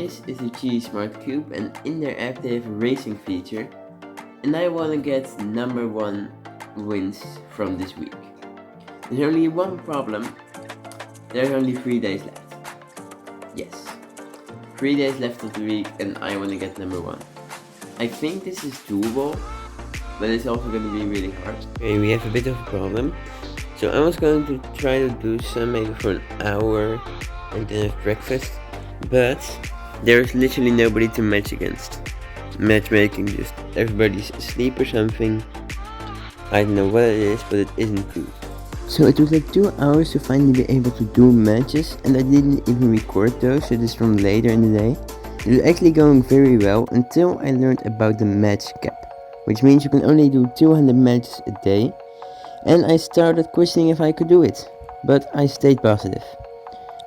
This is the qiyi Smart Cube, and in their app they have a racing feature, and I want to get number 1 wins from this week. There's only one problem, there's only 3 days left. Yes, 3 days left of the week and I want to get number 1. I think this is doable, but it's also going to be really hard. Okay, we have a bit of a problem. So I was going to try to do some maybe for an hour and then have breakfast, but there's literally nobody to match against. Matchmaking, just everybody's asleep or something. I don't know what it is, but it isn't good. So it took like 2 hours to finally be able to do matches, and I didn't even record those, so this is from later in the day. It was actually going very well until I learned about the match cap, which means you can only do 200 matches a day, and I started questioning if I could do it, but I stayed positive.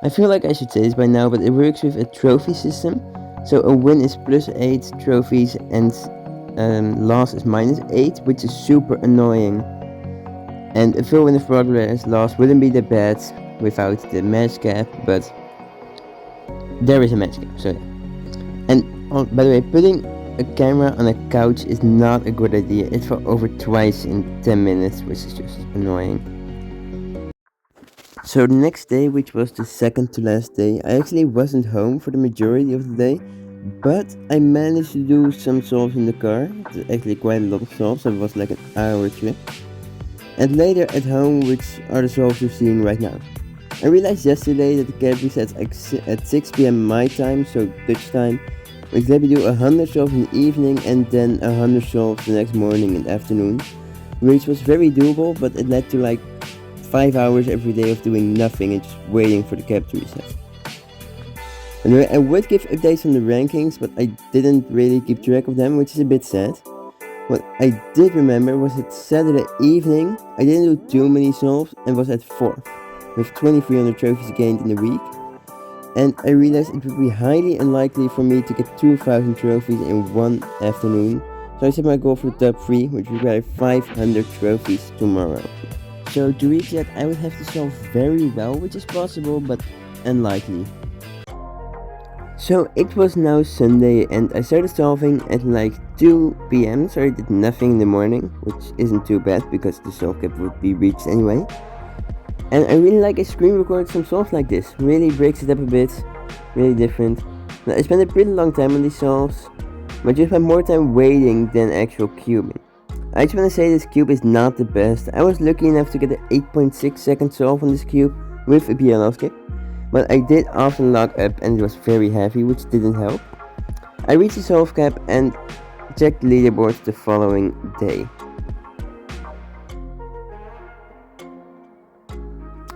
I feel like I should say this by now, but it works with a trophy system, so a win is +8 trophies and loss is -8, which is super annoying. And a full win of progress loss wouldn't be that bad without the match cap, but there is a match cap, so yeah. And by the way, putting a camera on a couch is not a good idea. It fell over twice in 10 minutes, which is just annoying. So the next day, which was the second to last day, I actually wasn't home for the majority of the day, but I managed to do some solves in the car. It's actually quite a lot of solves, so it was like an hour trip. And later at home, which are the solves you're seeing right now. I realized yesterday that the cap resets at 6 PM my time, so Dutch time, which let me do 100 solves in the evening and then 100 solves the next morning and afternoon, which was very doable, but it led to like 5 hours every day of doing nothing and just waiting for the cap to reset. Anyway, I would give updates on the rankings, but I didn't really keep track of them, which is a bit sad. What I did remember was that Saturday evening I didn't do too many solves and was at 4th, with 2300 trophies gained in a week. And I realized it would be highly unlikely for me to get 2000 trophies in one afternoon, so I set my goal for the top 3, which require 500 trophies tomorrow. So to reach that, I would have to solve very well, which is possible, but unlikely. So it was now Sunday and I started solving at like 2 PM, so I did nothing in the morning, which isn't too bad because the solve cap would be reached anyway. And I really like a screen record some solves like this, really breaks it up a bit, really different. Now, I spent a pretty long time on these solves, but you spend more time waiting than actual cubing. I just want to say this cube is not the best. I was lucky enough to get an 8.6 second solve on this cube with a PLL skip, but I did often lock up and it was very heavy, which didn't help. I reached the solve cap and checked the leaderboard the following day.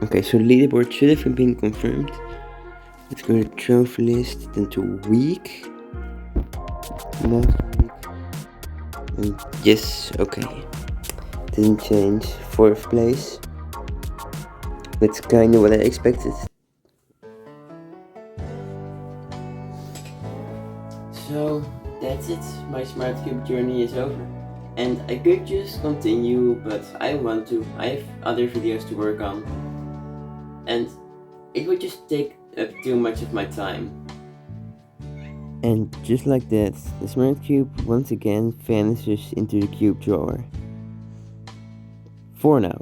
Okay, so the leaderboard should have been confirmed. Let's go to trophy list, then to week. Last week. And yes, okay. Didn't change. 4th place. That's kind of what I expected. So that's it. My Smart Cube journey is over. And I could just continue, but I want to. I have other videos to work on. And it would just take up too much of my time. And just like that, the Smart Cube once again vanishes into the cube drawer. For now.